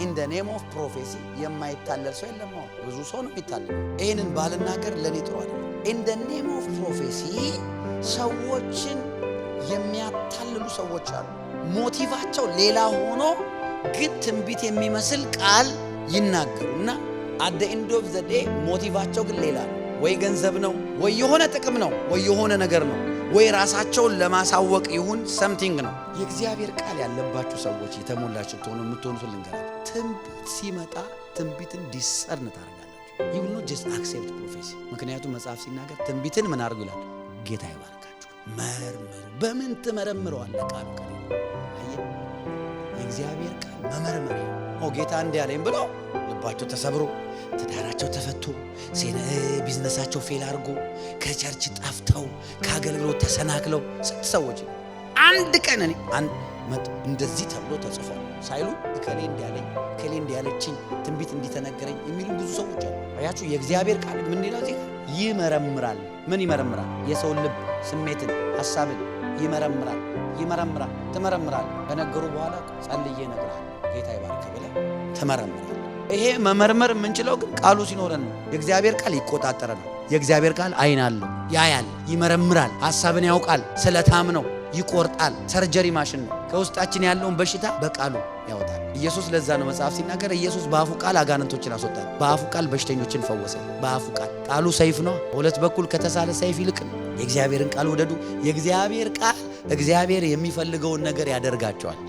in the name of prophecy የማይታለል ሰው የለም። ብዙ ሰው ነው የሚታለል። ይሄንን ባልናገር ለኔ ጥሩ አይደለም። in the name of prophecy ሰዎችን የሚያታልሉ ሰዎች አሉ። ሞቲቫቸው ሌላ ሆኖ ግን ትንቢት የሚመስል ቃል ይናገሩና at the end of the day ሞቲቫቸው ግን ሌላ ነው። ወይ ገንዘብ ነው፣ ወይ የሆነ ጥቅም ነው፣ ወይ የሆነ ነገር ነው፣ ወይ ራሳቸውን ለማሳወቅ ይሁን something ነው። የእግዚአብሔር ቃል ያለባችሁ ሰዎች የተሞላችሁ የምትሆኑት ልንገራችሁ፣ ትንቢት ሲመጣ ትንቢትን ዲሰርን ታደርጋላችሁ። you will not just accept prophecy። ምክንያቱም መጽሐፍ ሲናገር ትንቢትን ምን አድርጉ ይላል? ጌታ ይባርካችሁ። መርምሩ። በምን ትመረምረዋለህ? ቃሉ አየህ፣ የእግዚአብሔር ቃል መመርመሪያ ነው። ጌታ እንዲህ አለኝ ብሎ ልባቸው ተሰብሮ ትዳራቸው ተፈቶ ቢዝነሳቸው ፌል አድርጎ ከቸርች ጠፍተው ከአገልግሎት ተሰናክለው ስንት ሰዎች አንድ ቀን እንደዚህ ተብሎ ተጽፏል ሳይሉ እከሌ እንዲያለኝ እከሌ እንዲያለችኝ ትንቢት እንዲተነገረኝ የሚሉ ብዙ ሰዎች አሉ። አያችሁ፣ የእግዚአብሔር ቃል ምን ይላል? ይመረምራል። ምን ይመረምራል? የሰውን ልብ፣ ስሜትን፣ ሐሳብን ይመረምራል። ትመረምራል። ከነገሩ በኋላ ጸልዬ ነግራል ጌታ ይባርክ ብለህ ትመረምራል። ይሄ መመርመር የምንችለው ግን ቃሉ ሲኖረን ነው። የእግዚአብሔር ቃል ይቆጣጠረናል። የእግዚአብሔር ቃል አይን አለው፣ ያያል፣ ይመረምራል፣ ሐሳብን ያውቃል፣ ስለታም ነው፣ ይቆርጣል። ሰርጀሪ ማሽን ነው። ከውስጣችን ያለውን በሽታ በቃሉ ያወጣል። ኢየሱስ ለዛ ነው መጽሐፍ ሲናገር ኢየሱስ በአፉ ቃል አጋንንቶችን አስወጣል፣ በአፉ ቃል በሽተኞችን ፈወሰ። በአፉ ቃል ቃሉ ሰይፍ ነው፣ በሁለት በኩል ከተሳለ ሰይፍ ይልቅ ነው። የእግዚአብሔርን ቃል ውደዱ። የእግዚአብሔር ቃል እግዚአብሔር የሚፈልገውን ነገር ያደርጋቸዋል።